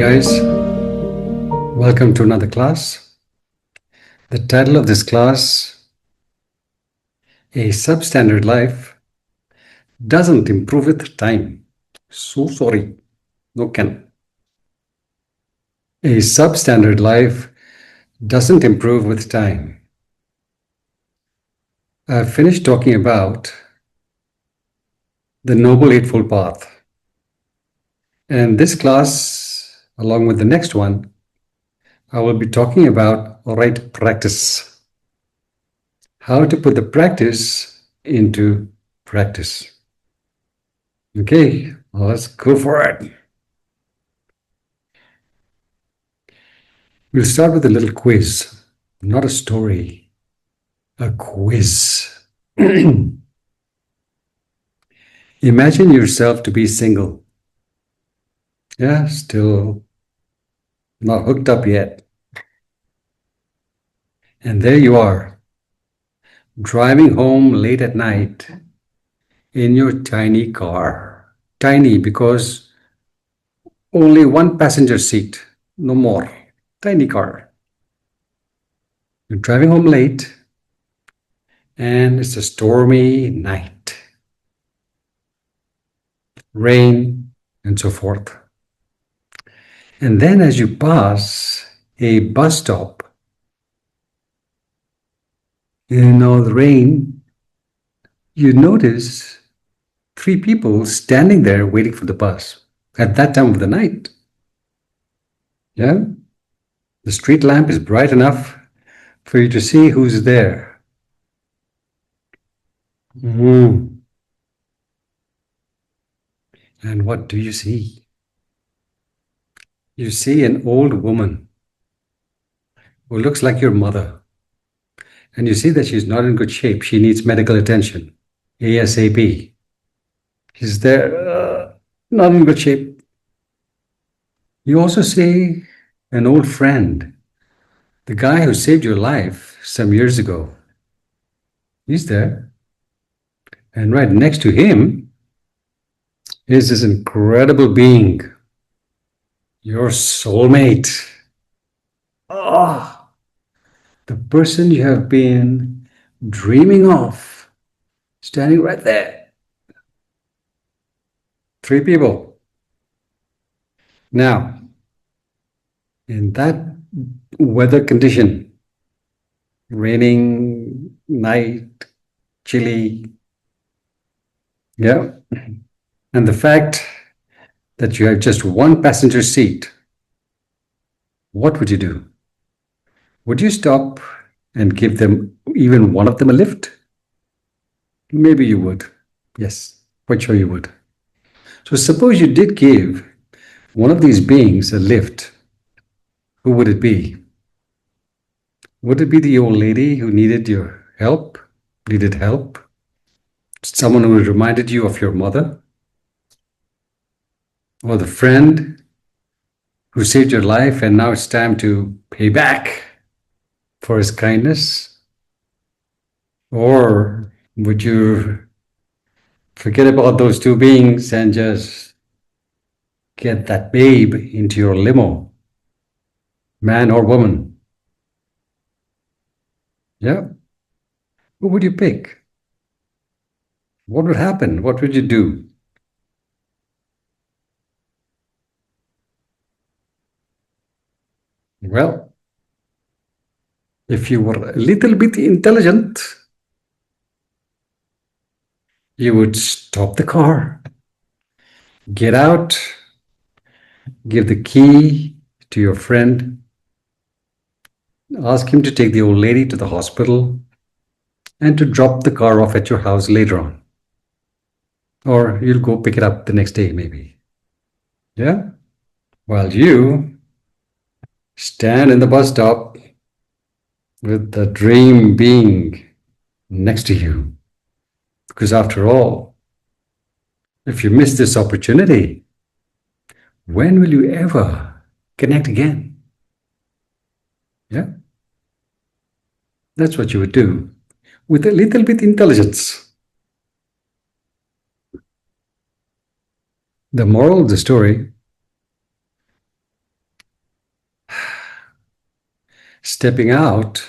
guys, welcome to another class. The title of this class, A Substandard Life Doesn't Improve with Time. So sorry, no can. A substandard life doesn't improve with time. I've finished talking about the Noble Eightfold Path. And this class, along with the next one, I will be talking about right practice. How to put the practice into practice. Okay, let's go for it. We'll start with a little quiz, not a story, a quiz. Imagine yourself to be single. Yeah, still not hooked up yet. And there you are, driving home late at night in your tiny car. Tiny because only one passenger seat, no more. Tiny car. You're driving home late and it's a stormy night. Rain and so forth. And then as you pass a bus stop, in all the rain, you notice 3 people standing there waiting for the bus at that time of the night. Yeah? The street lamp is bright enough for you to see who's there. And what do you see? You see an old woman who looks like your mother. And you see that she's not in good shape. She needs medical attention. ASAP. She's there, not in good shape. You also see an old friend, the guy who saved your life some years ago. He's there. And right next to him is this incredible being, your soulmate. The person you have been dreaming of, standing right there. 3 people. Now, in that weather condition, raining, night, chilly, yeah, and the fact that you have just one passenger seat, what would you do? Would you stop and give them, even one of them, a lift? Maybe you would. Yes, quite sure you would. So suppose you did give one of these beings a lift. Who would it be? Would it be the old lady who needed your help? Needed help? Someone who reminded you of your mother? Or the friend who saved your life and now it's time to pay back for his kindness? Or would you forget about those 2 beings and just get that babe into your limo, man or woman? Yeah? Who would you pick? What would happen? What would you do? Well, if you were a little bit intelligent, you would stop the car, get out, give the key to your friend, ask him to take the old lady to the hospital and to drop the car off at your house later on. Or you'll go pick it up the next day, maybe. Yeah? While you stand in the bus stop with the dream being next to you. Because after all, if you miss this opportunity, when will you ever connect again? Yeah? That's what you would do with a little bit intelligence. The moral of the story, Stepping out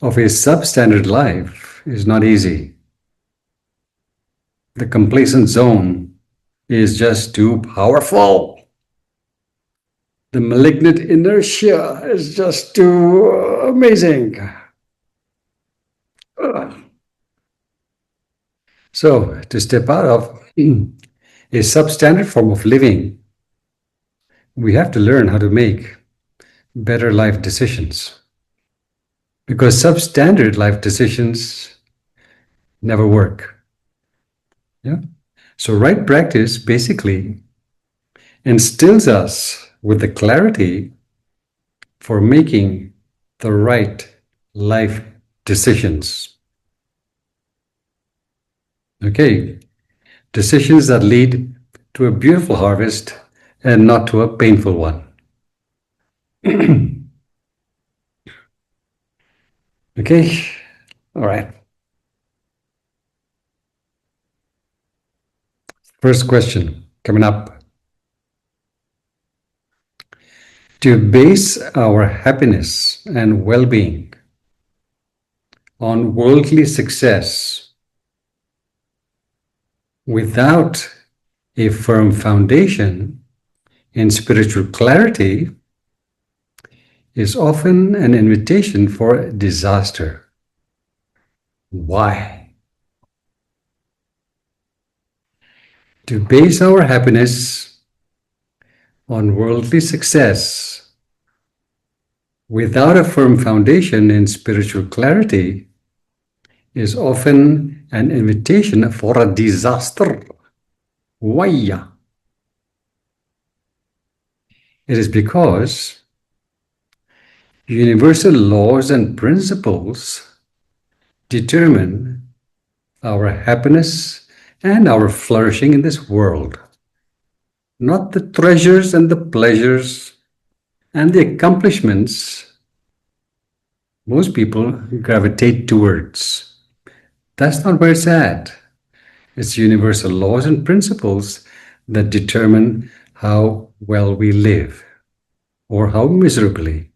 of a substandard life is not easy. The complacent zone is just too powerful. The malignant inertia is just too amazing. So, to step out of a substandard form of living, we have to learn how to make better life decisions. Because substandard life decisions never work. Yeah. So, right practice basically instills us with the clarity for making the right life decisions. Okay, decisions that lead to a beautiful harvest and not to a painful one. Okay, all right. First question coming up. To base our happiness and well being on worldly success without a firm foundation in spiritual clarity is often an invitation for disaster. Why? To base our happiness on worldly success without a firm foundation in spiritual clarity is often an invitation for a disaster. Why? It is because universal laws and principles determine our happiness and our flourishing in this world, not the treasures and the pleasures and the accomplishments most people gravitate towards. That's not where it's at. It's universal laws and principles that determine how well we live or how miserably.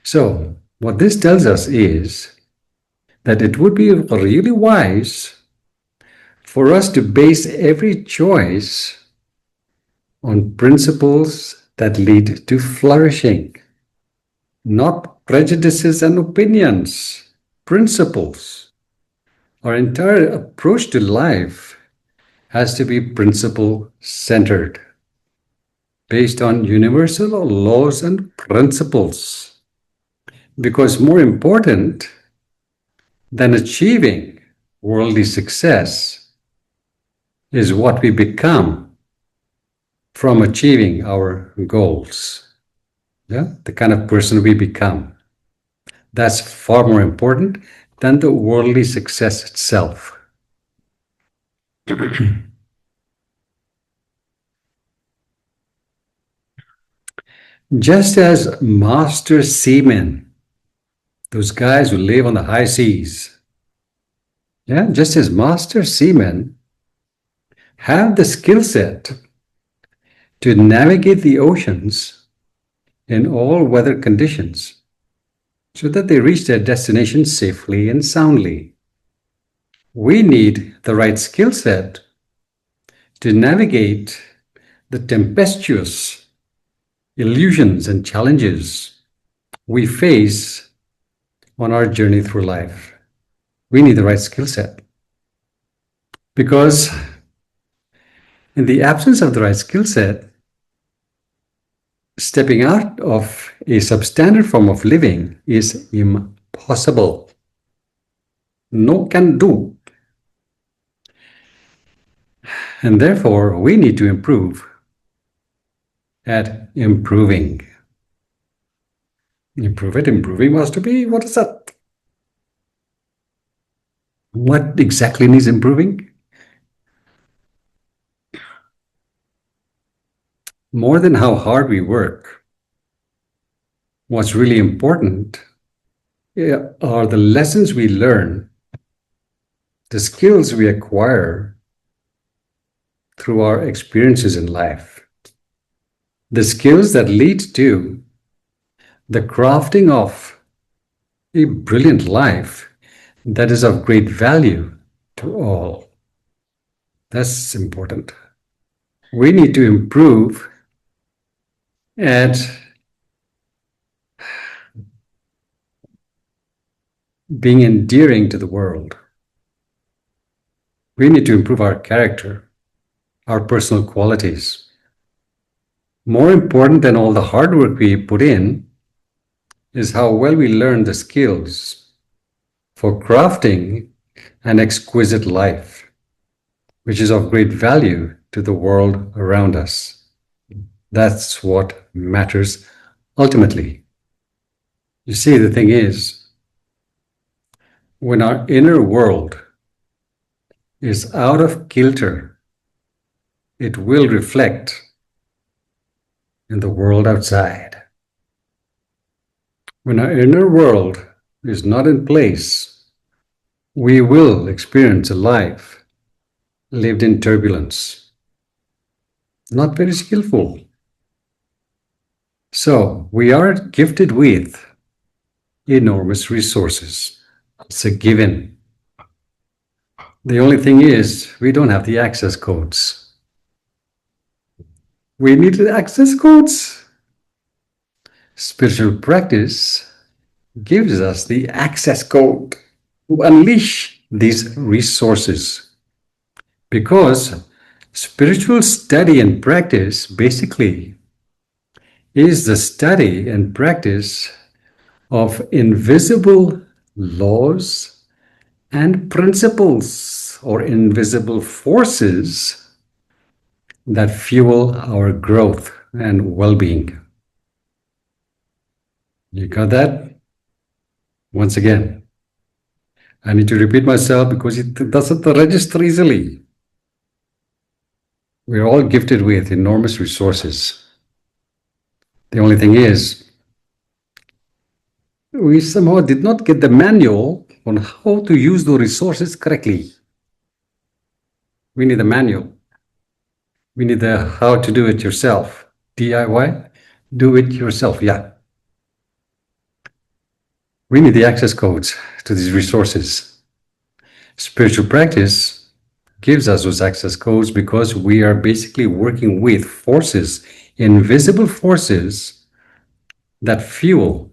So, what this tells us is that it would be really wise for us to base every choice on principles that lead to flourishing, not prejudices and opinions, principles. Our entire approach to life has to be principle-centered, based on universal laws and principles. Because more important than achieving worldly success is what we become from achieving our goals. Yeah? The kind of person we become. That's far more important than the worldly success itself. Just as master seamen, those guys who live on the high seas, yeah, just as master seamen have the skill set to navigate the oceans in all weather conditions so that they reach their destination safely and soundly. We need the right skill set to navigate the tempestuous illusions and challenges we face on our journey through life. We need the right skill set. Because in the absence of the right skill set, stepping out of a substandard form of living is impossible. No can do. And therefore, we need to improve at improving. Improving was to be, what is that? What exactly needs improving? More than how hard we work, what's really important are the lessons we learn, the skills we acquire through our experiences in life, the skills that lead to the crafting of a brilliant life that is of great value to all. That's important. We need to improve at being endearing to the world. We need to improve our character, our personal qualities. More important than all the hard work we put in is how well we learn the skills for crafting an exquisite life, which is of great value to the world around us. That's what matters ultimately. You see, the thing is, when our inner world is out of kilter, it will reflect in the world outside. When our inner world is not in place, we will experience a life lived in turbulence, not very skillful. So we are gifted with enormous resources. It's a given. The only thing is, we don't have the access codes. We need the access codes. Spiritual practice gives us the access code to unleash these resources. Because spiritual study and practice basically is the study and practice of invisible laws and principles or invisible forces that fuel our growth and well-being. You got that? Once again, I need to repeat myself because it doesn't register easily. We're all gifted with enormous resources. The only thing is, we somehow did not get the manual on how to use the resources correctly. We need a manual. We need the how to do it yourself. DIY, do it yourself, yeah. We need the access codes to these resources. Spiritual practice gives us those access codes because we are basically working with forces, invisible forces that fuel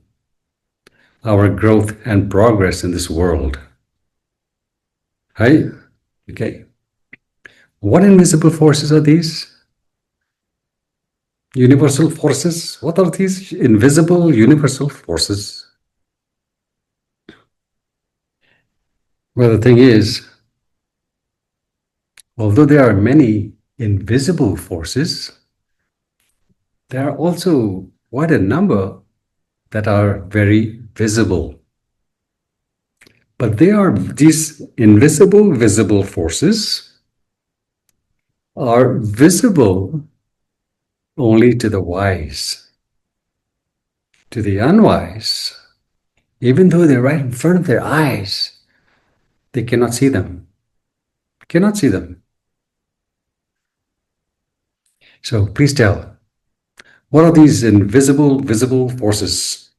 our growth and progress in this world. Right? Okay. What invisible forces are these? Universal forces? What are these invisible universal forces? Well, the thing is, although there are many invisible forces, there are also quite a number that are very visible. But these invisible, visible forces are visible only to the wise. To the unwise, even though they're right in front of their eyes, they cannot see them. Cannot see them. So please tell, what are these invisible, visible forces?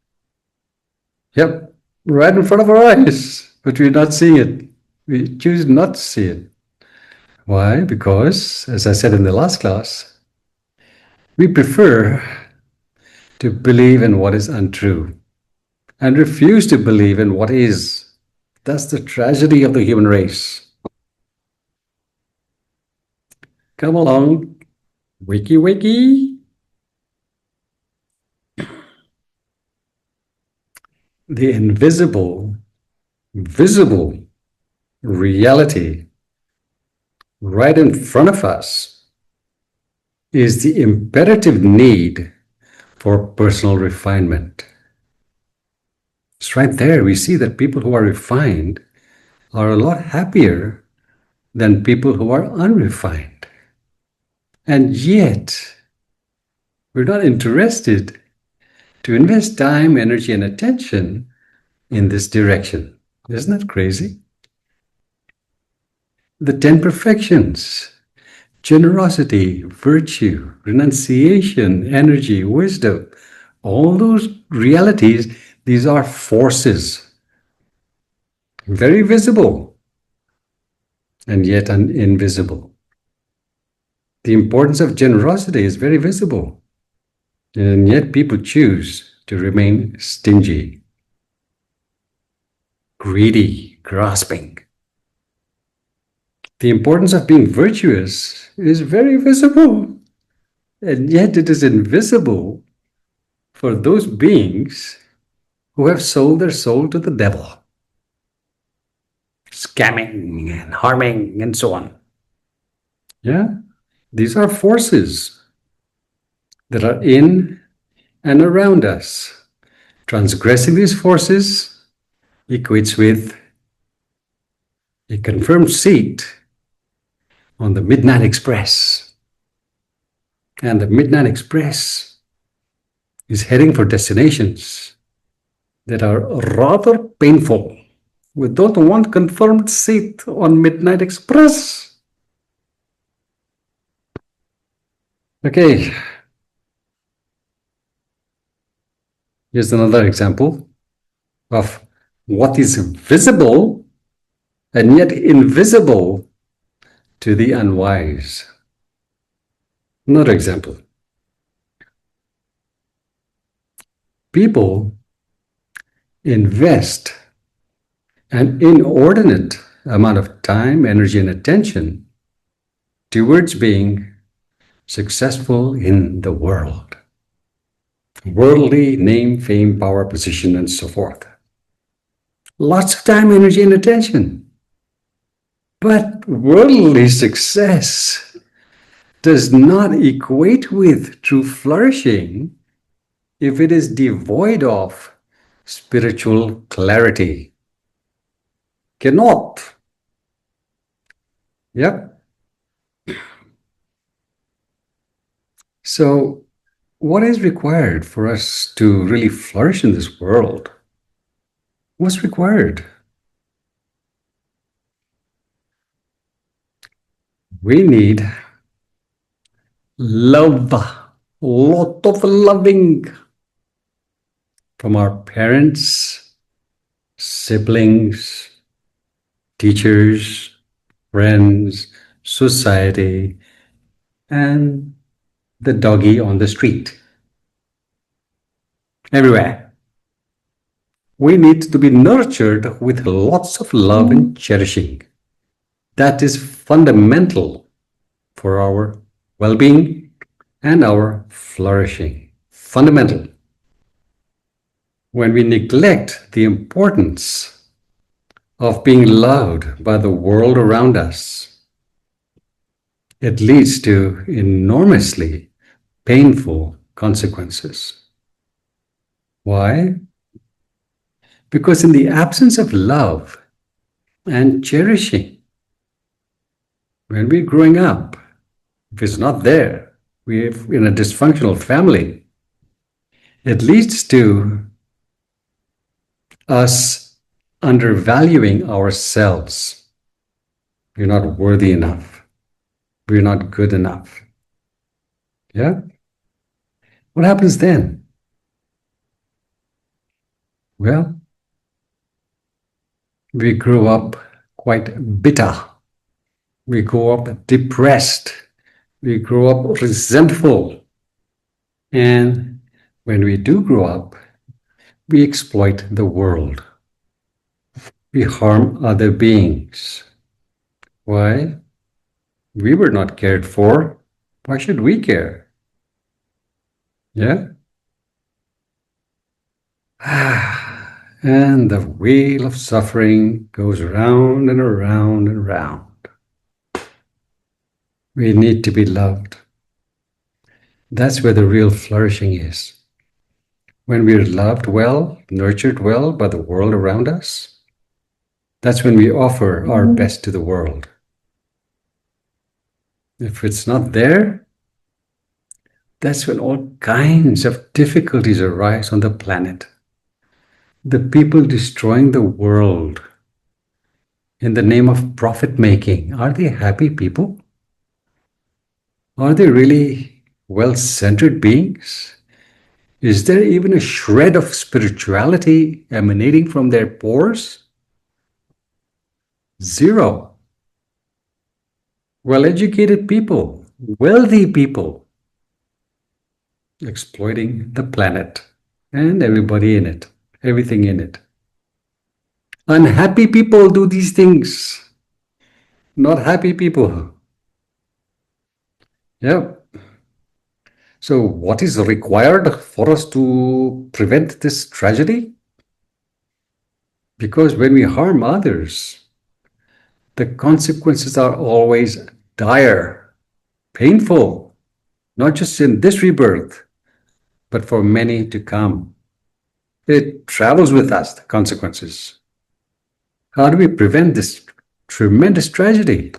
Yep, right in front of our eyes, but we're not seeing it. We choose not to see it. Why? Because, as I said in the last class, we prefer to believe in what is untrue and refuse to believe in what is. That's the tragedy of the human race. Come along, wakey wakey. The invisible, visible reality right in front of us is the imperative need for personal refinement. It's right there. We see that people who are refined are a lot happier than people who are unrefined. And yet, we're not interested to invest time, energy, and attention in this direction. Isn't that crazy? The 10 perfections: generosity, virtue, renunciation, energy, wisdom, All those realities, these are forces, very visible and yet invisible. The importance of generosity is very visible, and yet people choose to remain stingy, greedy, grasping. The importance of being virtuous is very visible, and yet it is invisible for those beings who have sold their soul to the devil, scamming and harming and so on. Yeah, these are forces that are in and around us. Transgressing these forces equates with a confirmed seat on the Midnight Express. And the Midnight Express is heading for destinations that are rather painful. We don't want confirmed seat on Midnight Express. Okay. Here's another example of what is visible and yet invisible to the unwise. Another example. People invest an inordinate amount of time, energy, and attention towards being successful in the world. Worldly name, fame, power, position, and so forth. Lots of time, energy, and attention. But worldly success does not equate with true flourishing if it is devoid of spiritual clarity. Cannot. Yep. So, what is required for us to really flourish in this world? What's required? We need love, a lot of loving from our parents, siblings, teachers, friends, society, and the doggy on the street. Everywhere. We need to be nurtured with lots of love and cherishing. That is fundamental for our well-being and our flourishing. Fundamental. When we neglect the importance of being loved by the world around us, it leads to enormously painful consequences. Why? Because in the absence of love and cherishing, when we're growing up, if it's not there, we're in a dysfunctional family, it leads to us undervaluing ourselves. We're not worthy enough. We're not good enough. Yeah? What happens then? Well, we grow up quite bitter. We grow up depressed. We grow up resentful. And when we do grow up, we exploit the world. We harm other beings. Why? We were not cared for. Why should we care? Yeah? And the wheel of suffering goes round and around and round. We need to be loved. That's where the real flourishing is. When we're loved well, nurtured well by the world around us, that's when we offer our best to the world. If it's not there, that's when all kinds of difficulties arise on the planet. The people destroying the world in the name of profit making, are they happy people? Are they really well-centered beings? Is there even a shred of spirituality emanating from their pores? Zero. Well-educated people, wealthy people, exploiting the planet and everybody in it, everything in it. Unhappy people do these things, not happy people. Yeah. So, what is required for us to prevent this tragedy? Because when we harm others, the consequences are always dire, painful, not just in this rebirth, but for many to come. It travels with us, the consequences. How do we prevent this tremendous tragedy?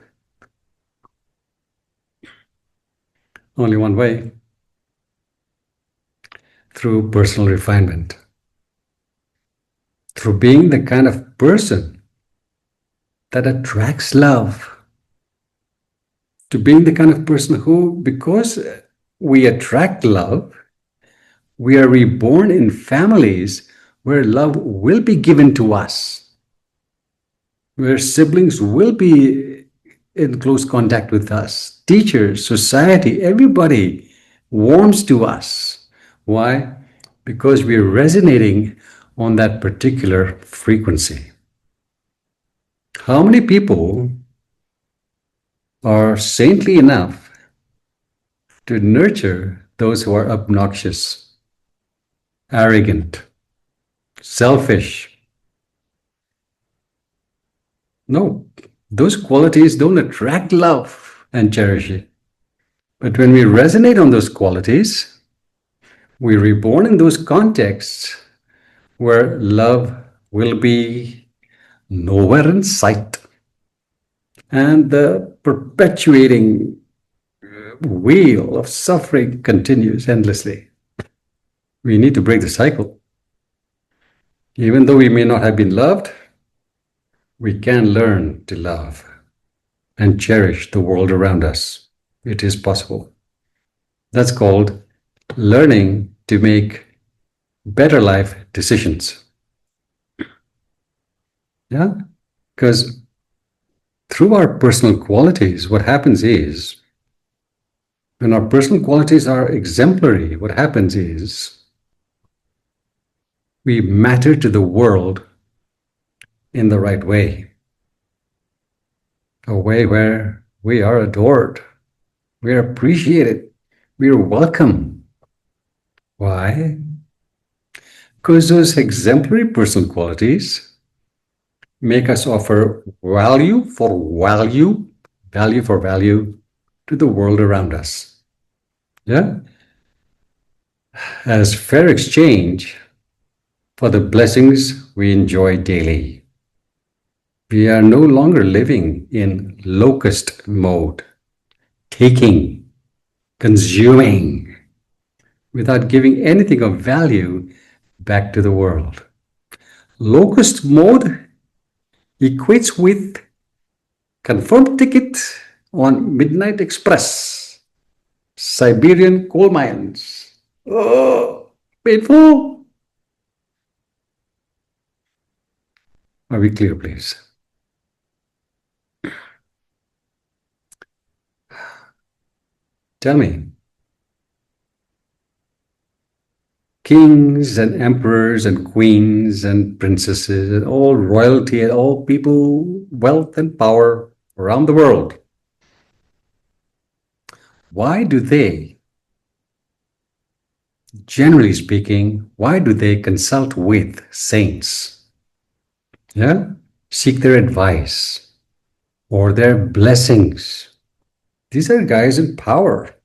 Only one way: through personal refinement, through being the kind of person that attracts love, to being the kind of person who, because we attract love, we are reborn in families where love will be given to us, where siblings will be in close contact with us, teachers, society, everybody warms to us. Why? Because we're resonating on that particular frequency. How many people are saintly enough to nurture those who are obnoxious, arrogant, selfish? No, those qualities don't attract love and cherish it. But when we resonate on those qualities, we're reborn in those contexts where love will be nowhere in sight. And the perpetuating wheel of suffering continues endlessly. We need to break the cycle. Even though we may not have been loved, we can learn to love and cherish the world around us. It is possible. That's called learning to make better life decisions. Yeah? Because through our personal qualities, what happens is, when our personal qualities are exemplary, what happens is we matter to the world in the right way. A way where we are adored, we are appreciated, we are welcome. Why? Because those exemplary personal qualities make us offer value for value, value for value to the world around us. Yeah? As fair exchange for the blessings we enjoy daily. We are no longer living in locust mode, taking, consuming, without giving anything of value back to the world. Locust mode equates with confirmed ticket on Midnight Express, Siberian coal mines. Oh, painful. Are we clear, please? Tell me. Kings and emperors and queens and princesses and all royalty and all people, wealth and power around the world. Why do they, generally speaking, why do they consult with saints? Yeah? Seek their advice or their blessings. These are guys in power,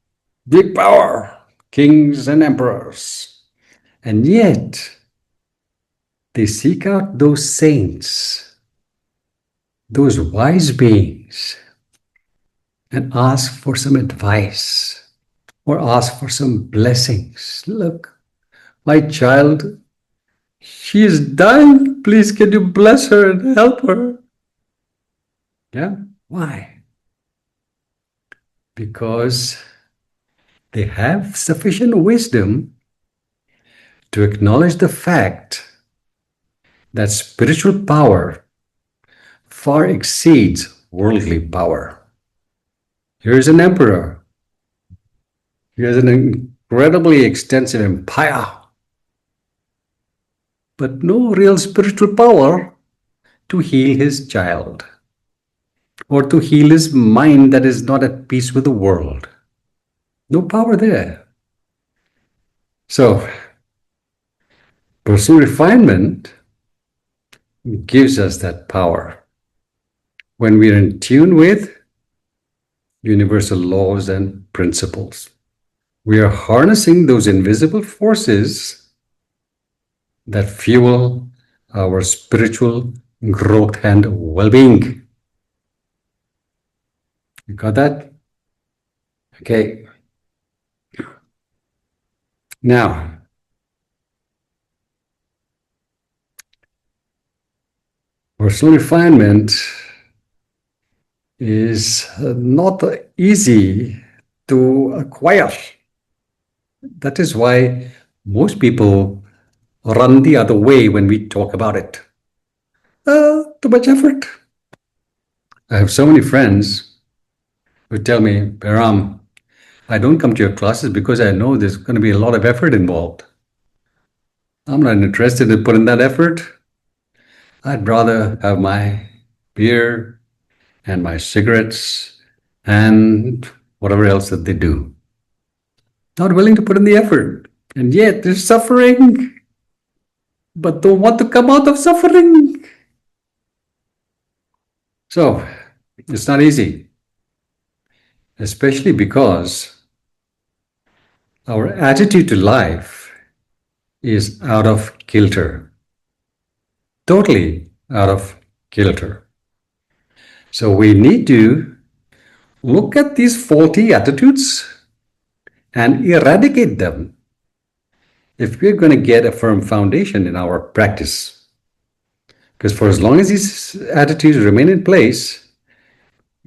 big power, kings and emperors. And yet, they seek out those saints, those wise beings, and ask for some advice or ask for some blessings. Look, my child, she is dying. Please, can you bless her and help her? Yeah. Why? Because they have sufficient wisdom to acknowledge the fact that spiritual power far exceeds worldly power. Here's an emperor. He has an incredibly extensive empire, but no real spiritual power to heal his child or to heal his mind that is not at peace with the world. No power there. So, personal refinement gives us that power when we are in tune with universal laws and principles. We are harnessing those invisible forces that fuel our spiritual growth and well-being. You got that? Okay. Now, personal refinement is not easy to acquire. That is why most people run the other way when we talk about it. Too much effort. I have so many friends who tell me, Behram, I don't come to your classes because I know there's going to be a lot of effort involved. I'm not interested in putting that effort. I'd rather have my beer and my cigarettes and whatever else that they do. Not willing to put in the effort. And yet they're suffering, but don't want to come out of suffering. So it's not easy, especially because our attitude to life is out of kilter, totally out of kilter. So we need to look at these faulty attitudes and eradicate them if we're going to get a firm foundation in our practice. Because for as long as these attitudes remain in place,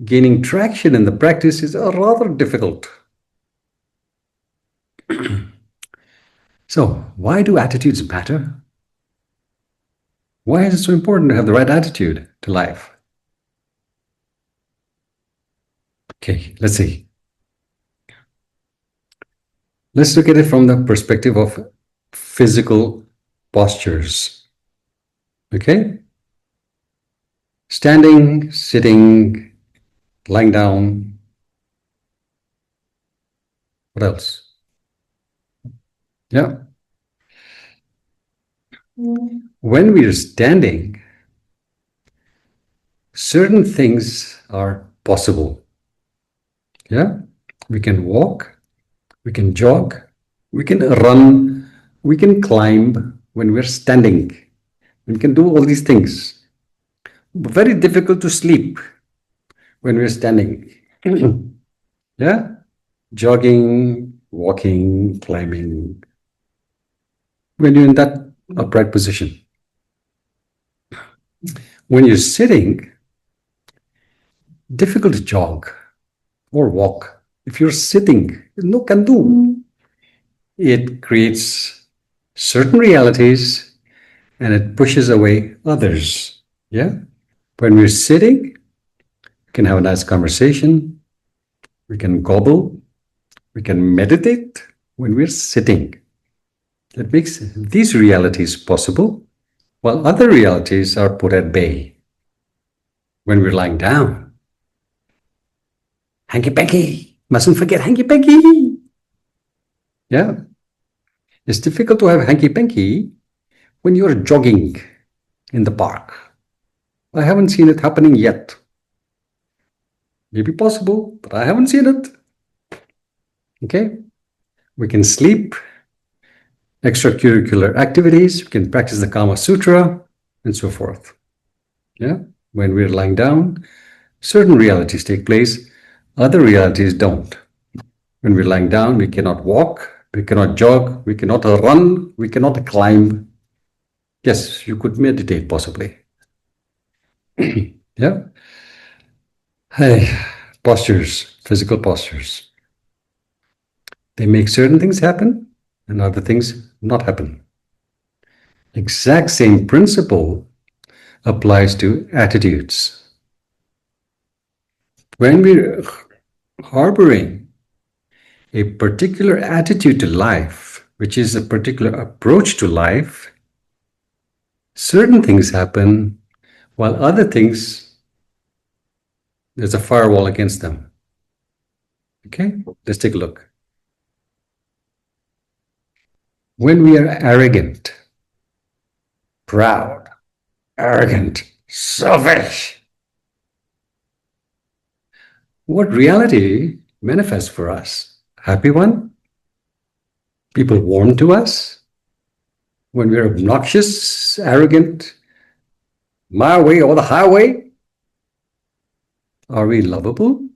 gaining traction in the practice is rather difficult. So, why do attitudes matter? Why is it so important to have the right attitude to life? Okay, let's see. Let's look at it from the perspective of physical postures. Okay? Standing, sitting, lying down. What else? Yeah. When we are standing, certain things are possible. Yeah? We can walk, we can jog, we can run, we can climb when we're standing. We can do all these things. Very difficult to sleep when we're standing. Yeah? Jogging, walking, climbing. When you're in that upright position. When you're sitting, difficult to jog or walk. If you're sitting, no can do. It creates certain realities and it pushes away others. Yeah? When we're sitting, we can have a nice conversation. We can gobble. We can meditate when we're sitting. That makes these realities possible, while other realities are put at bay. When we're lying down, hanky-panky, mustn't forget hanky-panky. Yeah, it's difficult to have hanky-panky when you're jogging in the park. I haven't seen it happening yet. Maybe possible, but I haven't seen it. Okay, we can sleep, extracurricular activities, we can practice the Kama Sutra, and so forth. Yeah, when we're lying down, certain realities take place, other realities don't. When we're lying down, we cannot walk, we cannot jog, we cannot run, we cannot climb. Yes, you could meditate possibly. Yeah. Hey, postures, physical postures. They make certain things happen and other things not happen. Exact same principle applies to attitudes. When we're harboring a particular attitude to life, which is a particular approach to life, certain things happen while other things, there's a firewall against them. Okay, let's take a look. When we are arrogant, proud, arrogant, selfish, what reality manifests for us? Happy one? People warm to us? When we're obnoxious, arrogant, my way or the highway? Are we lovable?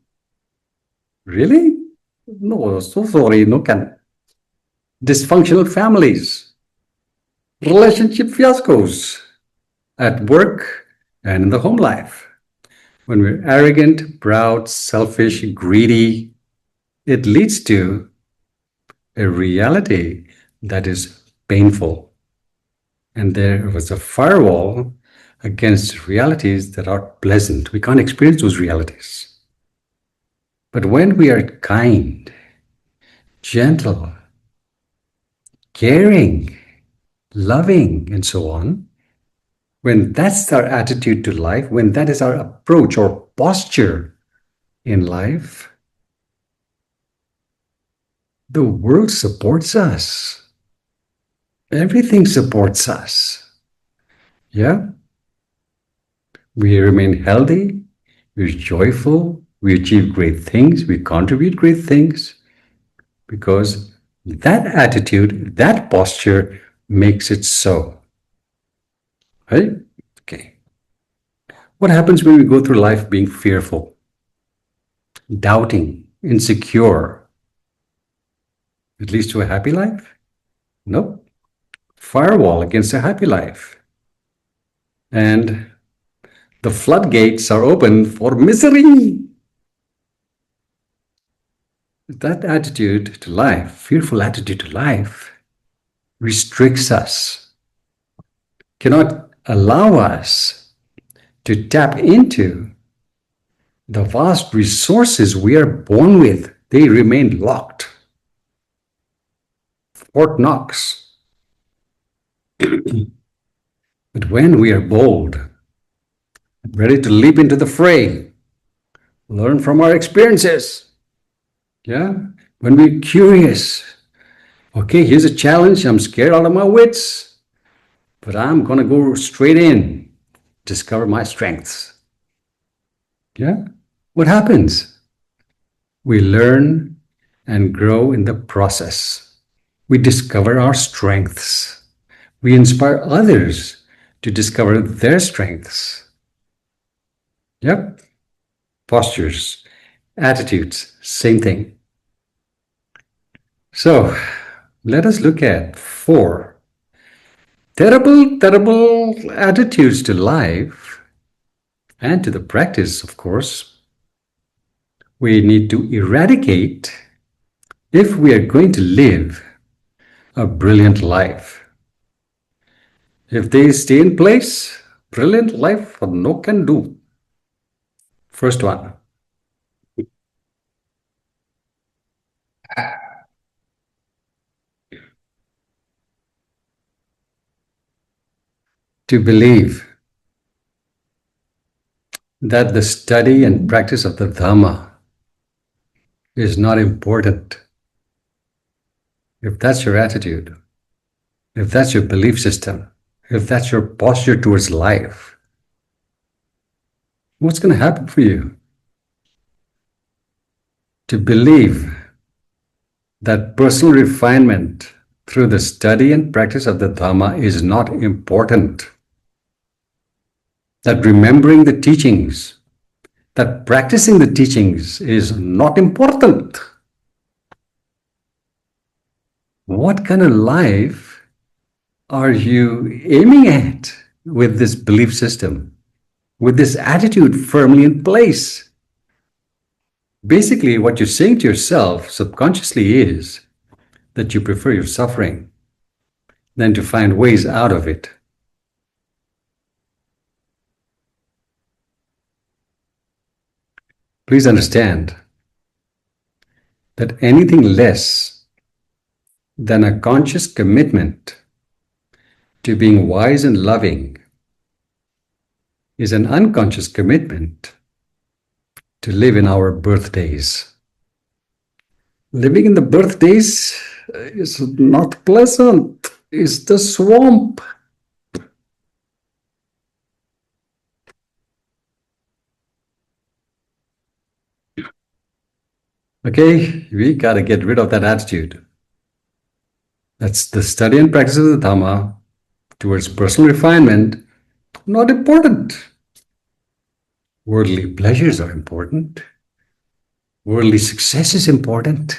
Really? No, so sorry, no can. Dysfunctional families, relationship fiascos at work and in the home life. When we're arrogant, proud, selfish, greedy, it leads to a reality that is painful. And there was a firewall against realities that are pleasant. We can't experience those realities. But when we are kind, gentle, caring, loving, and so on, when that's our attitude to life, when that is our approach or posture in life, the world supports us. Everything supports us. Yeah? We remain healthy, we're joyful, we achieve great things, we contribute great things, because that attitude, that posture makes it so. Right? Okay. What happens when we go through life being fearful, doubting, insecure? It leads to a happy life? Nope. Firewall against a happy life. And the floodgates are open for misery. That attitude to life, fearful attitude to life, restricts us, cannot allow us to tap into the vast resources we are born with. They remain locked. Fort Knox. But when we are bold, ready to leap into the fray, learn from our experiences, yeah, when we're curious, okay, here's a challenge, I'm scared out of my wits, but I'm going to go straight in, discover my strengths. Yeah, what happens? We learn and grow in the process. We discover our strengths. We inspire others to discover their strengths. Yep. Postures, attitudes, same thing. So let us look at 4 terrible attitudes to life and to the practice, of course, we need to eradicate if we are going to live a brilliant life. If they stay in place, brilliant life no can do. First one. To believe that the study and practice of the Dhamma is not important. If that's your attitude, if that's your belief system, if that's your posture towards life, what's going to happen for you? To believe that personal refinement through the study and practice of the Dhamma is not important. That remembering the teachings, that practicing the teachings is not important. What kind of life are you aiming at with this belief system, with this attitude firmly in place? Basically, what you're saying to yourself subconsciously is that you prefer your suffering than to find ways out of it. Please understand that anything less than a conscious commitment to being wise and loving is an unconscious commitment to live in our birthdays. Living in the birthdays is not pleasant. It's the swamp. Okay, we got to get rid of that attitude. That's the study and practice of the Dhamma towards personal refinement, not important. Worldly pleasures are important. Worldly success is important.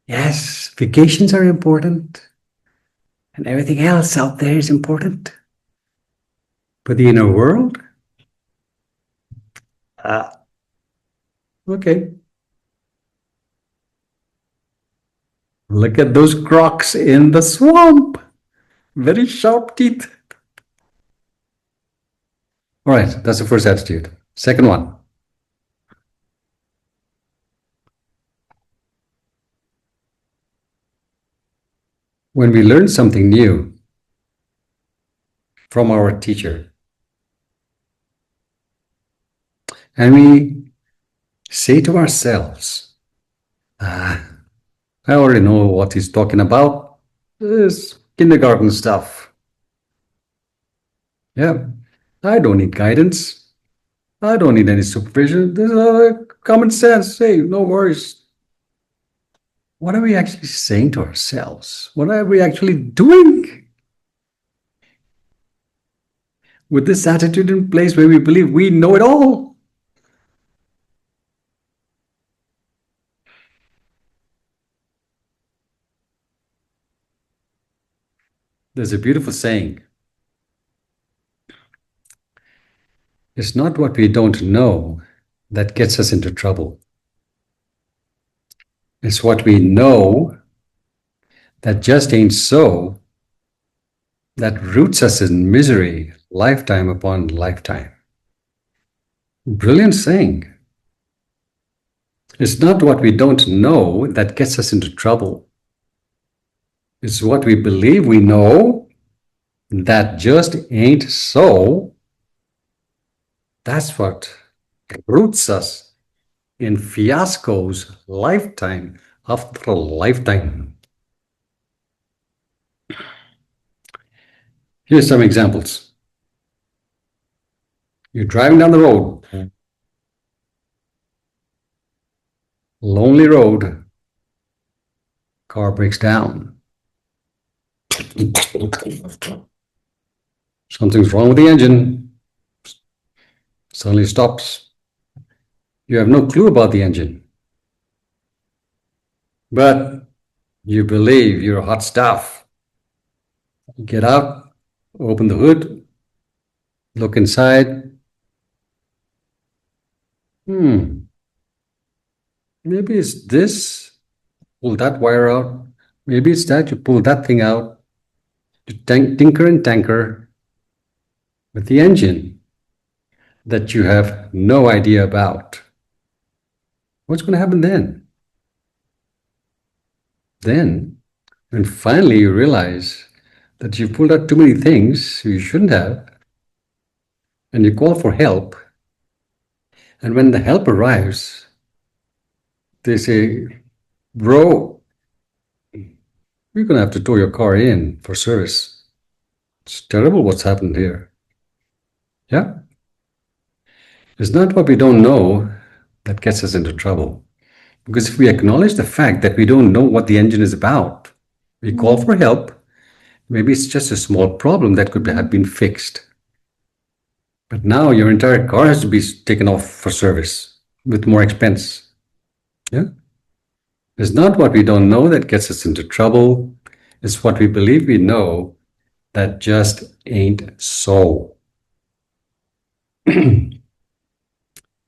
Yes, vacations are important. And everything else out there is important. But the inner world? Okay. Look at those crocs in the swamp. Very sharp teeth. All right, that's the first attitude. Second one. When we learn something new from our teacher, and we say to ourselves, I already know what he's talking about. This kindergarten stuff. Yeah, I don't need guidance. I don't need any supervision. This is common sense. Hey, no worries. What are we actually saying to ourselves? What are we actually doing? With this attitude in place where we believe we know it all. There's a beautiful saying. It's not what we don't know that gets us into trouble. It's what we know that just ain't so that roots us in misery lifetime upon lifetime. Brilliant saying. It's not what we don't know that gets us into trouble. It's what we believe we know that just ain't so. That's what roots us in fiascos lifetime after lifetime. Here's some examples. You're driving down the road, lonely road, car breaks down. Something's wrong with the engine. Suddenly stops. You have no clue about the engine. But you believe you're hot stuff. Get out, open the hood, look inside. Maybe it's this. Pull that wire out. Maybe it's that. You pull that thing out. You tinker and tanker with the engine that you have no idea about. What's going to happen then? Then, when finally you realize that you've pulled out too many things you shouldn't have, and you call for help, and when the help arrives, they say, bro, we're going to have to tow your car in for service. It's terrible what's happened here. Yeah? It's not what we don't know that gets us into trouble. Because if we acknowledge the fact that we don't know what the engine is about, we call for help, maybe it's just a small problem that could have been fixed. But now your entire car has to be taken off for service with more expense. Yeah? It's not what we don't know that gets us into trouble. It's what we believe we know that just ain't so. In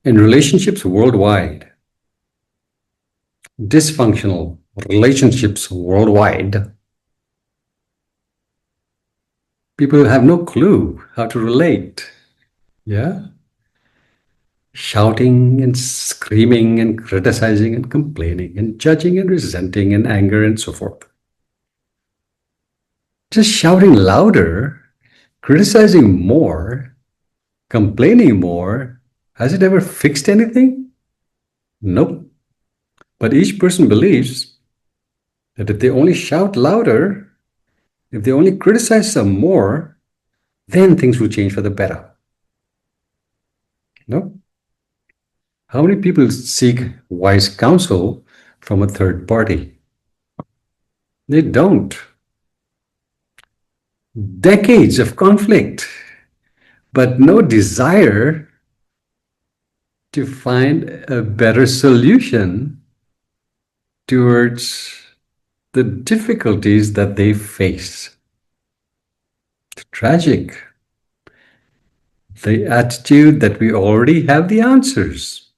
relationships worldwide, dysfunctional relationships worldwide, People have no clue how to relate. Yeah. Shouting and screaming and criticizing and complaining and judging and resenting and anger and so forth. Just shouting louder, criticizing more, complaining more, has it ever fixed anything? Nope. But each person believes that if they only shout louder, if they only criticize some more, then things will change for the better. No? How many people seek wise counsel from a third party? They don't. Decades of conflict, but no desire to find a better solution towards the difficulties that they face. It's tragic. The attitude that we already have the answers.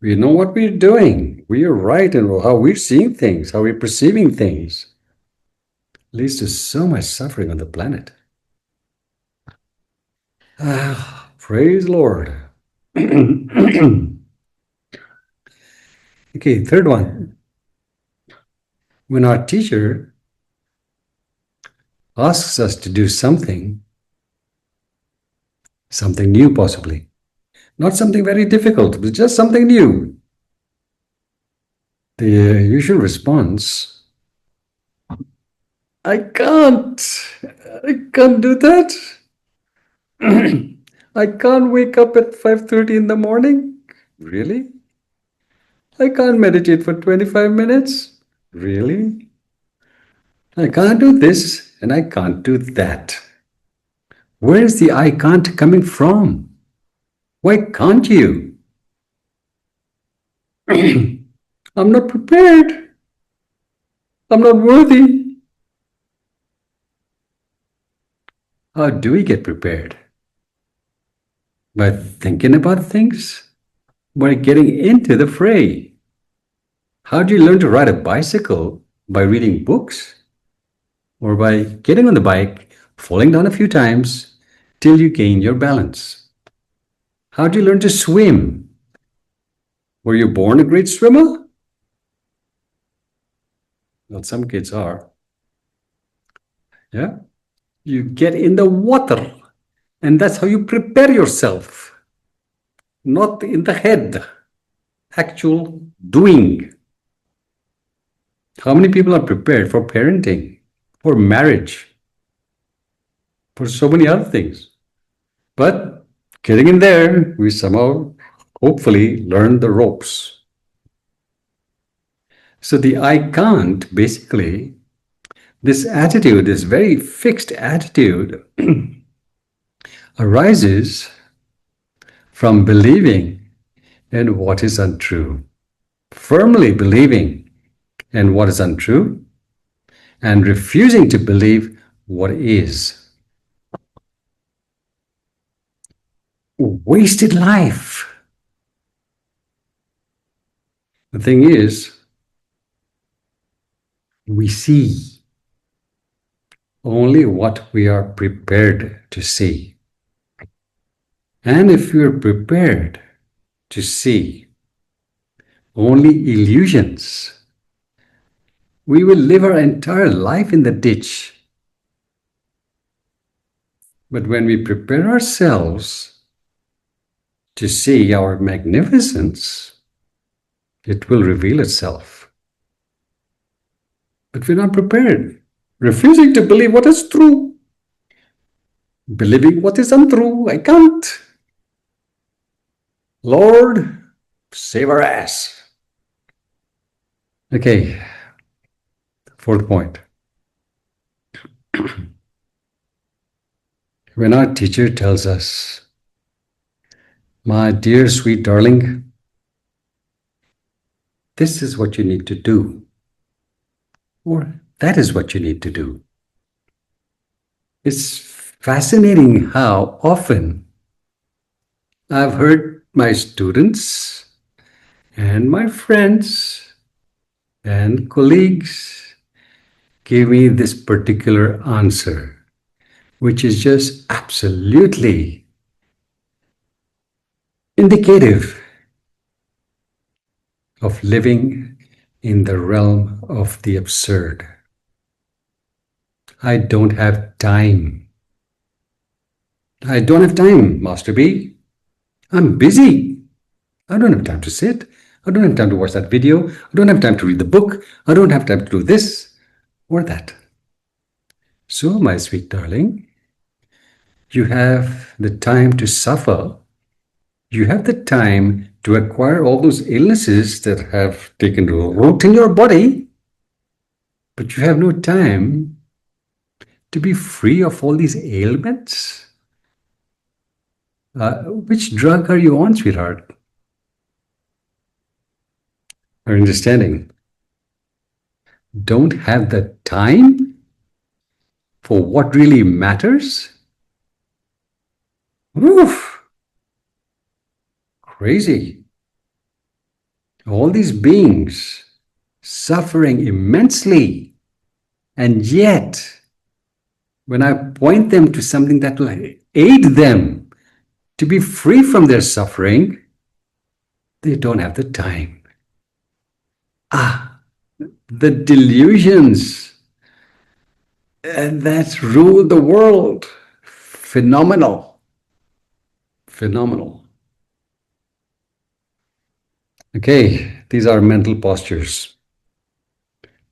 We know what we're doing. We are right in how we're seeing things, how we're perceiving things. Leads to so much suffering on the planet. Praise the Lord. Okay, third one. When our teacher asks us to do something new possibly, not something very difficult, but just something new, the usual response, I can't do that. I can't wake up at 5:30 in the morning. Really? I can't meditate for 25 minutes. Really? I can't do this and I can't do that. Where is the I can't coming from? Why can't you? I'm not prepared. I'm not worthy. How do we get prepared? By thinking about things? By getting into the fray? How do you learn to ride a bicycle? By reading books? Or by getting on the bike, falling down a few times till you gain your balance? How do you learn to swim? Were you born a great swimmer? Well, some kids are. Yeah? You get in the water, and that's how you prepare yourself. Not in the head, actual doing. How many people are prepared for parenting, for marriage, for so many other things? But getting in there, we somehow, hopefully, learn the ropes. So the I can't, basically, this attitude, this very fixed attitude, arises from believing in what is untrue, firmly believing in what is untrue, and refusing to believe what is. Wasted life. The thing is, we see only what we are prepared to see. And if we are prepared to see only illusions, we will live our entire life in the ditch. But when we prepare ourselves to see our magnificence, it will reveal itself. But we're not prepared, refusing to believe what is true, believing what is untrue. I can't. Lord, save our ass. Okay, fourth point. When our teacher tells us, my dear sweet darling, this is what you need to do, or that is what you need to do. It's fascinating how often I've heard my students and my friends and colleagues give me this particular answer. which is just absolutely indicative of living in the realm of the absurd. I don't have time. I don't have time, Master B. I'm busy. I don't have time to sit. I don't have time to watch that video. I don't have time to read the book. I don't have time to do this or that. So, my sweet darling, you have the time to suffer. You have the time to acquire all those illnesses that have taken root in your body, but you have no time to be free of all these ailments. Which drug are you on, sweetheart? Are you understanding? Don't have the time for what really matters? Oof. Crazy. All these beings suffering immensely, and yet when I point them to something that will aid them to be free from their suffering, they don't have the time. The delusions that rule the world. Phenomenal. Phenomenal. Okay, these are mental postures.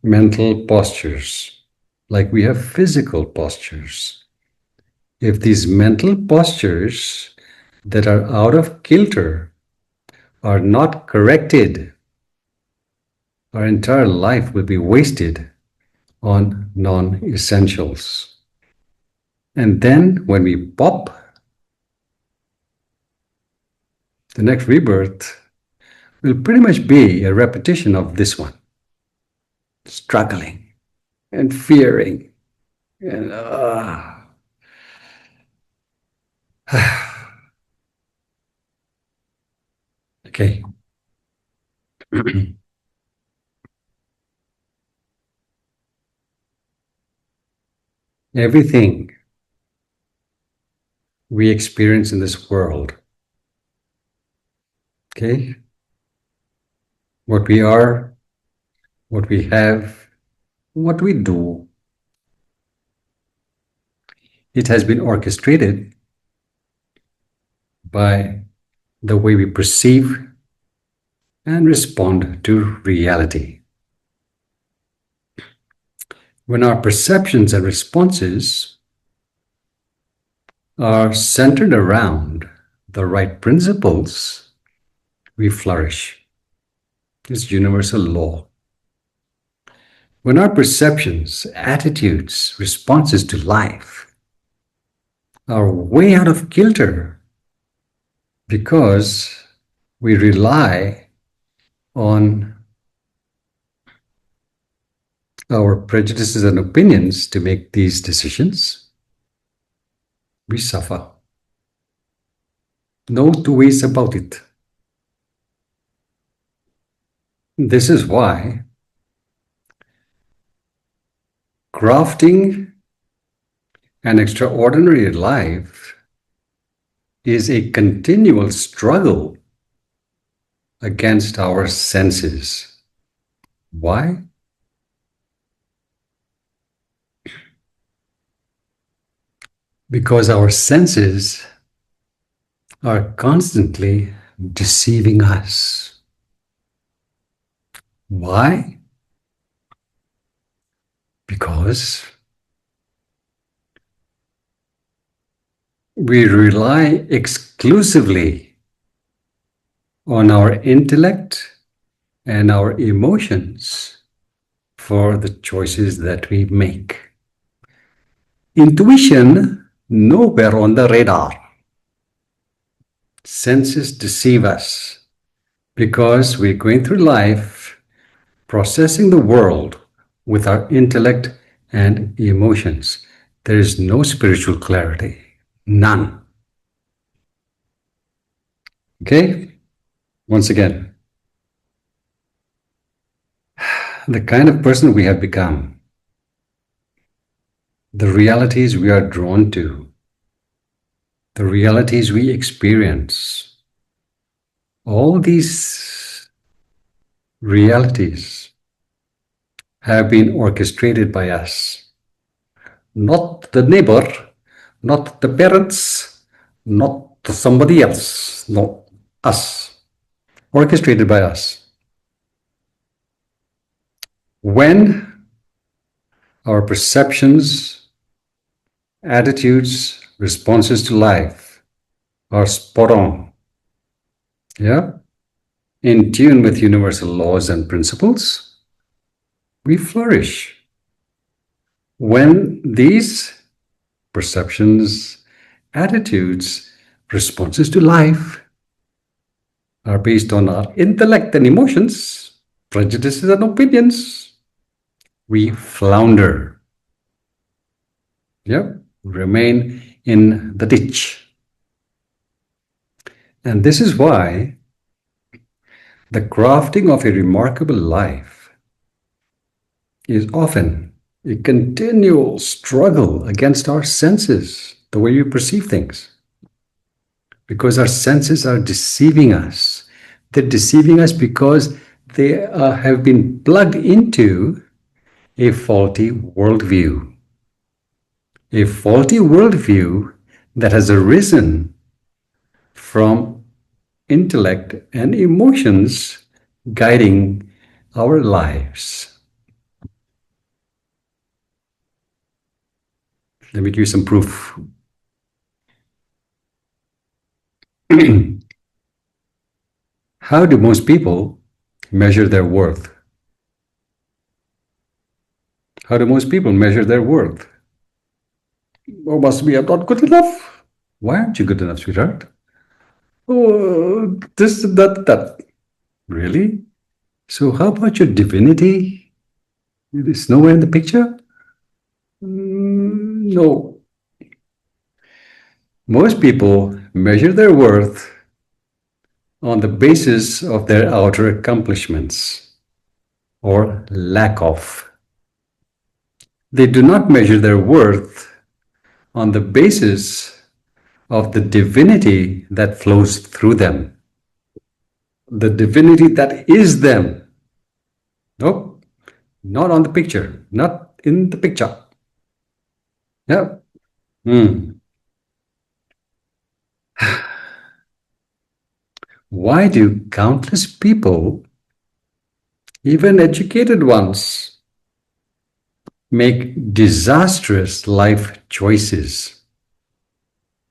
Mental postures, like we have physical postures. If these mental postures that are out of kilter are not corrected, our entire life will be wasted on non-essentials. And then when we pop, the next rebirth will pretty much be a repetition of this one. Struggling and fearing and okay. Everything we experience in this world, okay, what we are, what we have, what we do, it has been orchestrated by the way we perceive and respond to reality. When our perceptions and responses are centered around the right principles, we flourish. It's universal law. When our perceptions, attitudes, responses to life are way out of kilter because we rely on our prejudices and opinions to make these decisions, we suffer. No two ways about it. This is why crafting an extraordinary life is a continual struggle against our senses. Why? Because our senses are constantly deceiving us. Why? Because we rely exclusively on our intellect and our emotions for the choices that we make. Intuition, nowhere on the radar. Senses deceive us because we're going through life processing the world with our intellect and emotions. There is no spiritual clarity. None. Okay? Once again, the kind of person we have become the realities we are drawn to, the realities we experience, all these realities have been orchestrated by us. Not the neighbor, not the parents, not somebody else. No, us. Orchestrated by us. When our perceptions, attitudes, responses to life are spot on, yeah, in tune with universal laws and principles, we flourish. When these perceptions, attitudes, responses to life are based on our intellect and emotions, prejudices and opinions, we flounder. Yep, remain in the ditch. And this is why the crafting of a remarkable life is often a continual struggle against our senses, the way we perceive things. Because our senses are deceiving us. They're deceiving us because they have been plugged into a faulty worldview. A faulty worldview that has arisen from intellect and emotions guiding our lives. Let me give you some proof. How do most people measure their worth? How do most people measure their worth? Oh, must be I'm not good enough. Why aren't you good enough, sweetheart? Oh, this, that. Really? So how about your divinity? It is nowhere in the picture? No. Most people measure their worth on the basis of their outer accomplishments or lack of. They do not measure their worth on the basis of the divinity that flows through them, the divinity that is them. Nope, not on the picture, not in the picture. Yeah. Why do countless people, even educated ones, make disastrous life choices?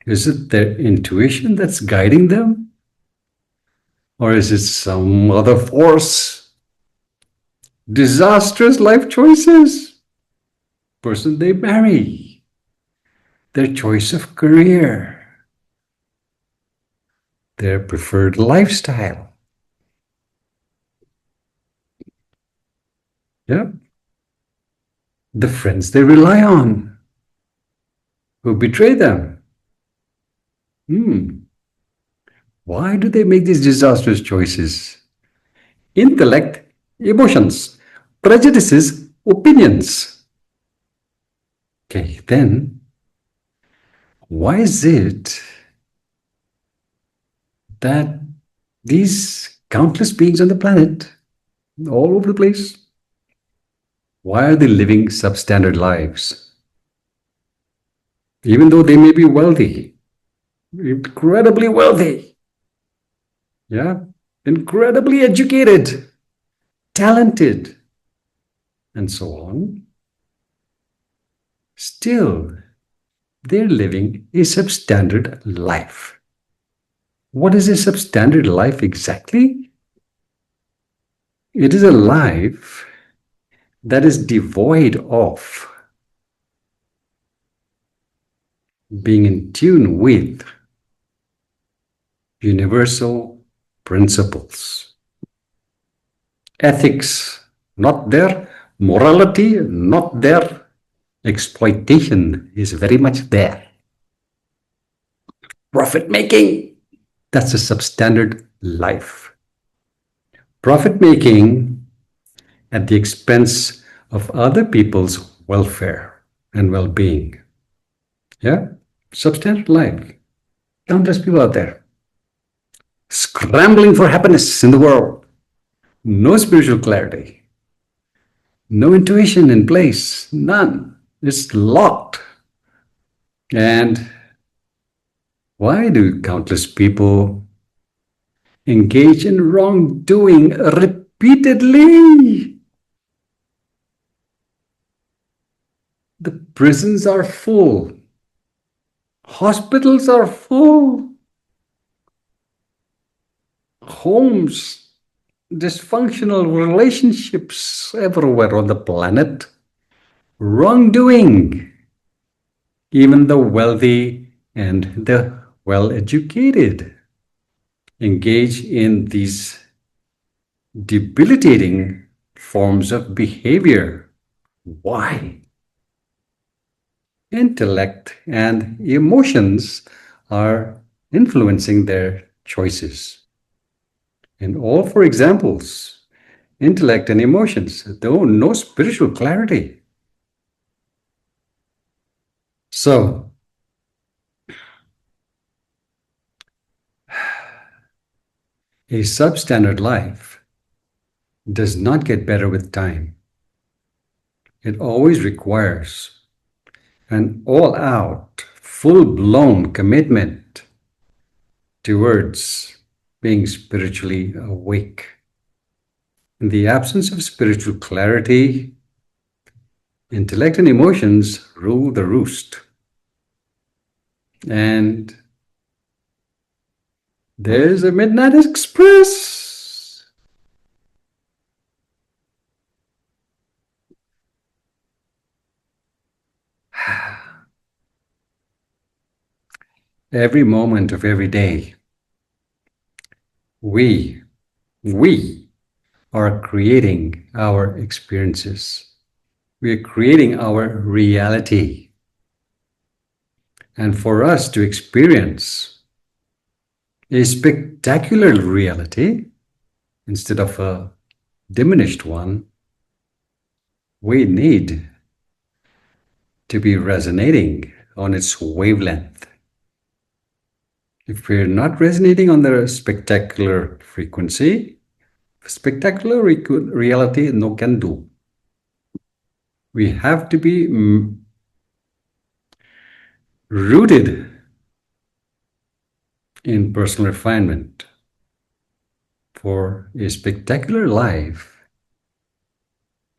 Is it their intuition that's guiding them? Or is it some other force? Disastrous life choices. Person they marry, their choice of career, their preferred lifestyle. Yeah. The friends they rely on, who betray them. Why do they make these disastrous choices? Intellect, emotions, prejudices, opinions. Okay, then why is it that these countless beings on the planet, all over the place, why are they living substandard lives? Even though they may be wealthy, incredibly wealthy, yeah, incredibly educated, talented, and so on, still they're living a substandard life. What is a substandard life exactly? It is a life that is devoid of being in tune with universal principles. Ethics, not there. Morality, not there. Exploitation is very much there. Profit making, that's a substandard life. Profit making at the expense of other people's welfare. and well-being. Yeah? Substandard life. Countless people out there scrambling for happiness in the world. No spiritual clarity. No intuition in place. None. It's locked. And why do countless people engage in wrongdoing repeatedly? The prisons are full. Hospitals are full. Homes, dysfunctional relationships everywhere on the planet. Wrongdoing. Even the wealthy and the well-educated engage in these debilitating forms of behavior. Why? Intellect and emotions are influencing their choices. And all for examples, intellect and emotions, though no spiritual clarity. So, a substandard life does not get better with time. It always requires an all-out, full-blown commitment towards being spiritually awake. In the absence of spiritual clarity, intellect and emotions rule the roost. And there's a Midnight Express. Every moment of every day, we are creating our experiences. We are creating our reality. And for us to experience a spectacular reality instead of a diminished one, we need to be resonating on its wavelength. If we're not resonating on the spectacular frequency, spectacular reality no can do. We have to be rooted in personal refinement for a spectacular life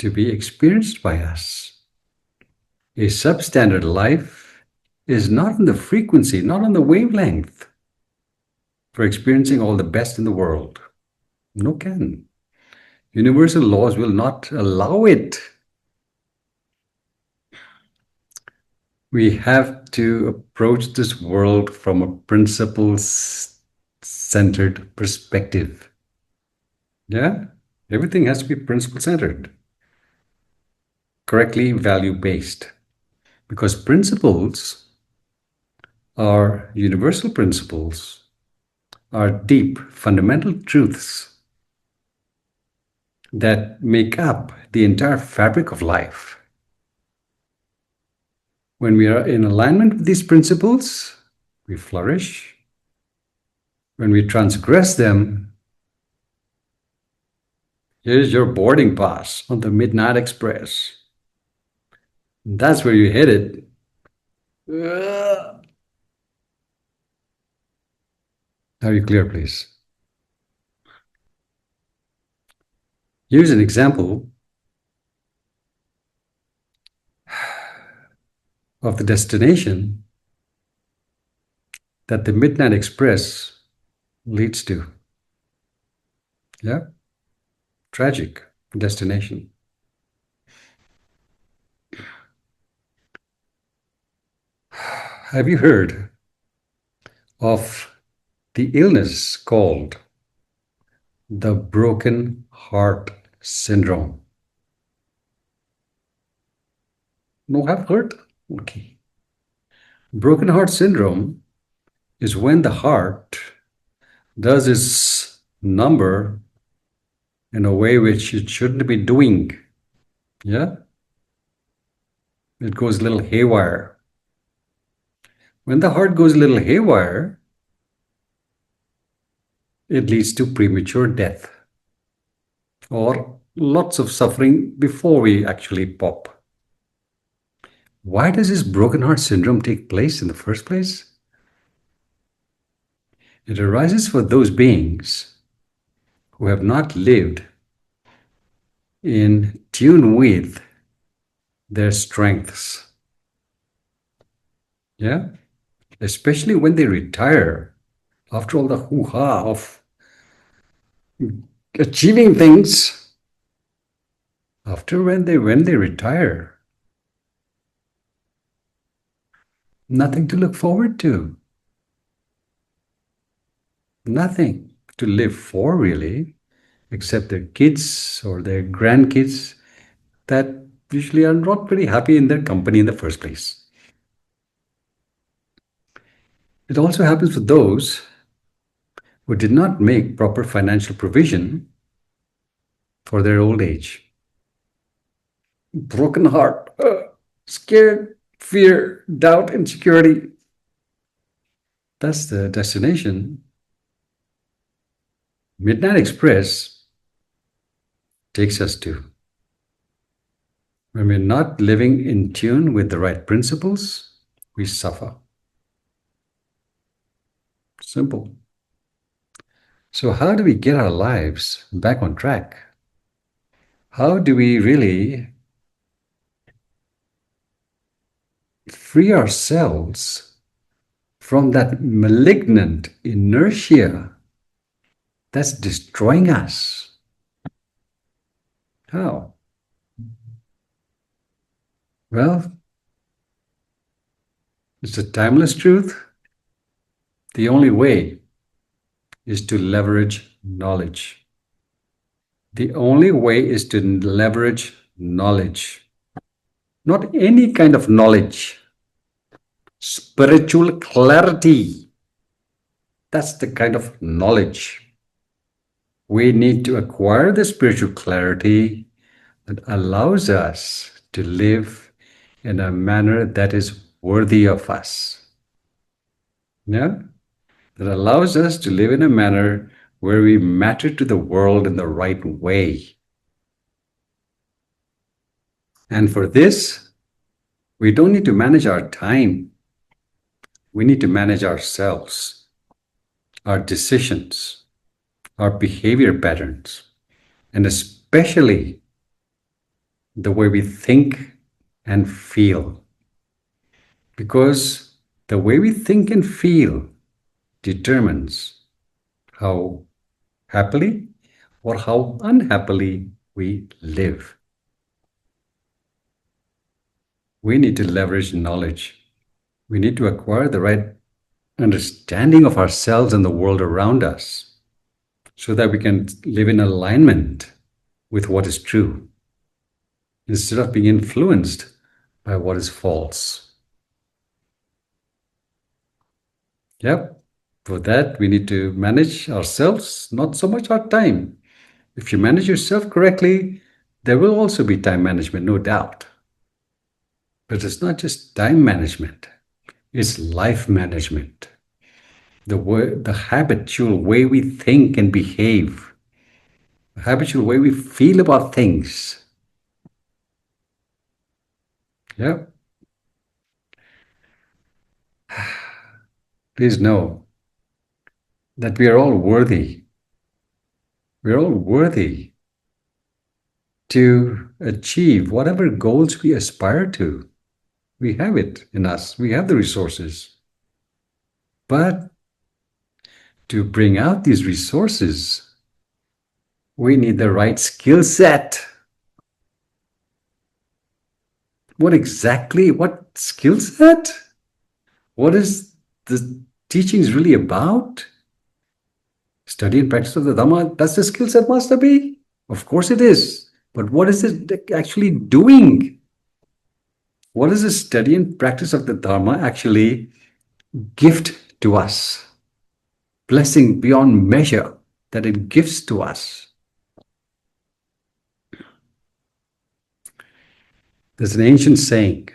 to be experienced by us. A substandard life is not on the frequency, not on the wavelength for experiencing all the best in the world. No can. Universal laws will not allow it. We have to approach this world from a principle-centered perspective. Yeah? Everything has to be principle-centered, correctly value-based. Because principles are universal principles, are deep, fundamental truths that make up the entire fabric of life. When we are in alignment with these principles, we flourish. When we transgress them, here's your boarding pass on the Midnight Express. That's where you're headed. Are you clear, please? Here's an example of the destination that the Midnight Express leads to. Yeah? Tragic destination. Have you heard of the illness called the broken heart syndrome? No, have heard? Okay. Broken heart syndrome is when the heart does its number in a way which it shouldn't be doing. Yeah? It goes a little haywire. When the heart goes a little haywire, it leads to premature death or lots of suffering before we actually pop. Why does this broken heart syndrome take place in the first place? It arises for those beings who have not lived in tune with their strengths. Yeah? Especially when they retire after all the hoo-ha of achieving things. After when they retire, nothing to look forward to. Nothing to live for, really, except their kids or their grandkids that usually are not very happy in their company in the first place. It also happens for those who did not make proper financial provision for their old age. Broken heart, scared, fear, doubt, insecurity. That's the destination. Midnight Express takes us to. When we're not living in tune with the right principles, we suffer. Simple. So how do we get our lives back on track? How do we really free ourselves from that malignant inertia that's destroying us? How? Well, it's a timeless truth. The only way is to leverage knowledge. The only way is to leverage knowledge. Not any kind of knowledge. Spiritual clarity. That's the kind of knowledge. We need to acquire the spiritual clarity that allows us to live in a manner that is worthy of us. Yeah? That allows us to live in a manner where we matter to the world in the right way. And for this, we don't need to manage our time. We need to manage ourselves, our decisions, our behavior patterns, and especially the way we think and feel. Because the way we think and feel determines how happily or how unhappily we live. We need to leverage knowledge. We need to acquire the right understanding of ourselves and the world around us so that we can live in alignment with what is true instead of being influenced by what is false. Yep. For that, we need to manage ourselves, not so much our time. If you manage yourself correctly, there will also be time management, no doubt. But it's not just time management, it's life management. The habitual way we think and behave, the habitual way we feel about things. Yeah. Please know that we are all worthy. We're all worthy to achieve whatever goals we aspire to. We have it in us. We have the resources. But to bring out these resources, we need the right skill set. What skill set? What is the teachings really about? Study and practice of the Dhamma, that's the skill set, Master B? Of course it is. But what is it actually doing? What does the study and practice of the Dharma actually gift to us? Blessing beyond measure that it gives to us. There's an ancient saying,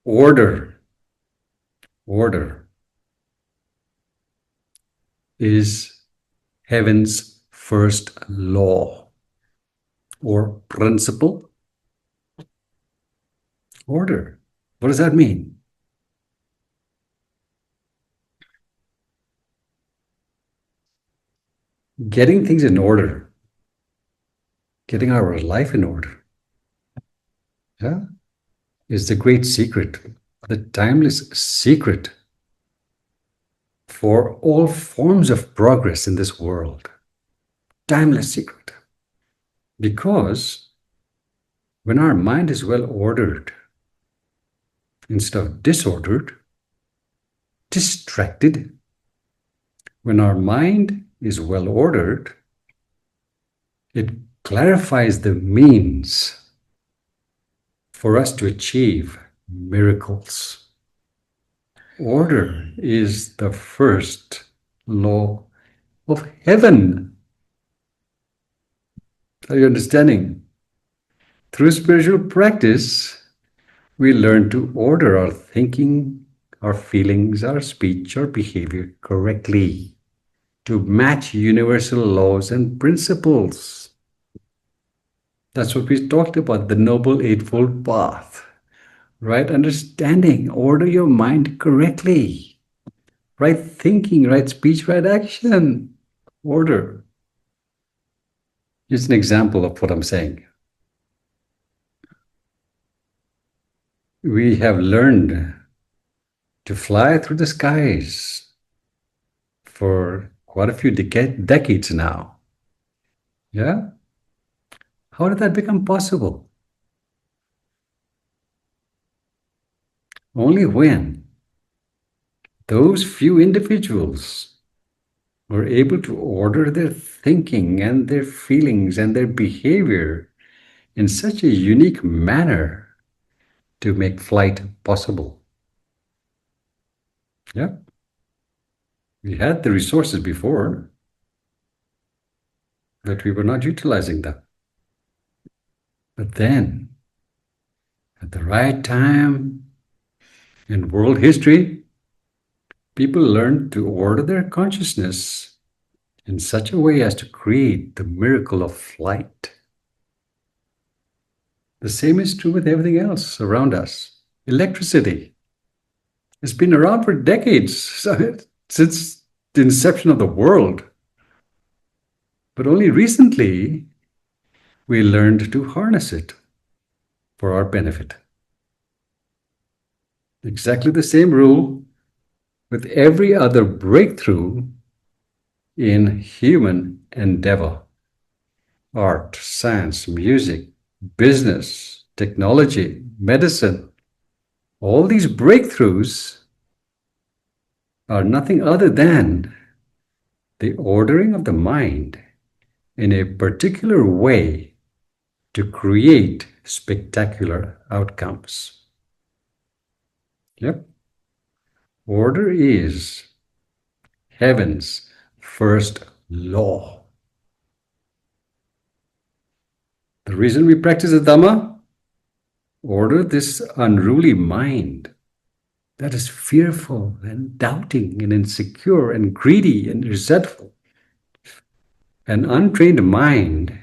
Order, order is heaven's first law or principle. Order. What does that mean? Getting things in order, getting our life in order, yeah, is the great secret, the timeless secret for all forms of progress in this world. Timeless secret. Because when our mind is well ordered, instead of disordered, distracted, when our mind is well ordered, it clarifies the means for us to achieve miracles. Order is the first law of heaven. Are you understanding? Through spiritual practice, we learn to order our thinking, our feelings, our speech, our behavior correctly to match universal laws and principles. That's what we talked about, the Noble Eightfold Path. Right understanding, order your mind correctly. Right thinking, right speech, right action. Order. Here's an example of what I'm saying. We have learned to fly through the skies for quite a few decades now. Yeah? How did that become possible? Only when those few individuals were able to order their thinking and their feelings and their behavior in such a unique manner to make flight possible. Yeah. We had the resources before, but we were not utilizing them. But then, at the right time in world history, people learned to order their consciousness in such a way as to create the miracle of flight. The same is true with everything else around us. Electricity has been around for decades, since the inception of the world. But only recently, we learned to harness it for our benefit. Exactly the same rule with every other breakthrough in human endeavor. Art, science, music, business, technology, medicine, all these breakthroughs are nothing other than the ordering of the mind in a particular way to create spectacular outcomes. Yep. Order is heaven's first law. The reason we practice the Dhamma, order this unruly mind that is fearful and doubting and insecure and greedy and resentful. An untrained mind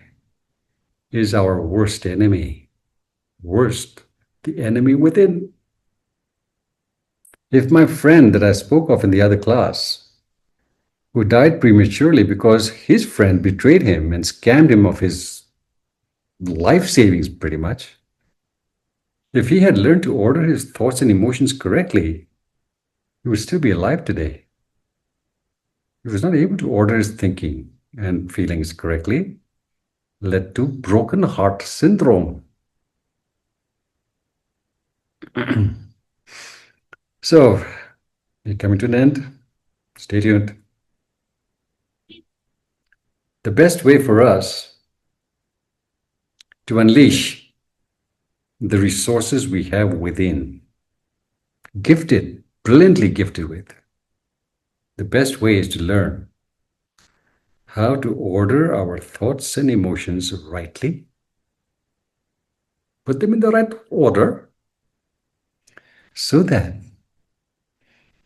is our worst enemy. Worst, the enemy within. If my friend that I spoke of in the other class, who died prematurely because his friend betrayed him and scammed him of his life savings pretty much, if he had learned to order his thoughts and emotions correctly, he would still be alive today. He was not able to order his thinking and feelings correctly, led to broken heart syndrome. So, we're coming to an end. Stay tuned. The best way for us to unleash the resources we have within, gifted, brilliantly gifted with, the best way is to learn how to order our thoughts and emotions rightly, put them in the right order, so that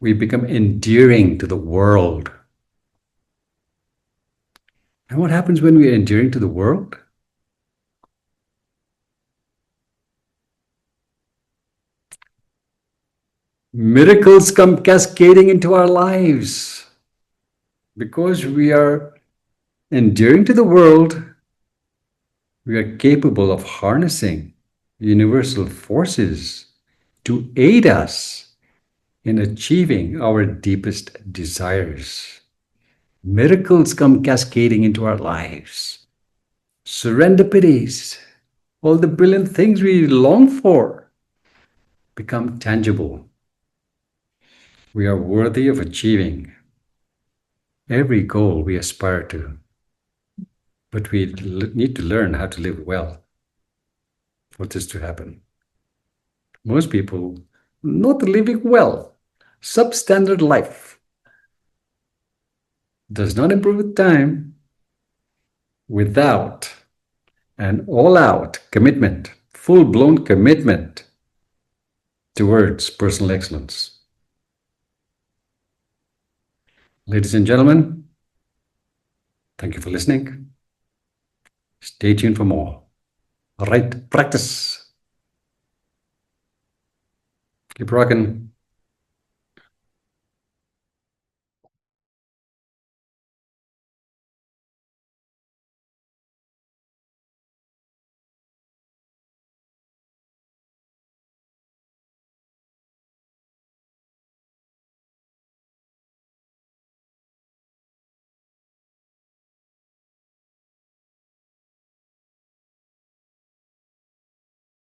we become endearing to the world. And what happens when we are endearing to the world? Miracles come cascading into our lives. Because we are endearing to the world, we are capable of harnessing universal forces to aid us in achieving our deepest desires. Miracles come cascading into our lives. Serendipities, all the brilliant things we long for, become tangible. We are worthy of achieving every goal we aspire to. But we need to learn how to live well for this to happen. Most people not living well. Substandard life does not improve with time without an all-out commitment, full-blown commitment towards personal excellence. Ladies and gentlemen, thank you for listening. Stay tuned for more. All right, practice. Keep rocking.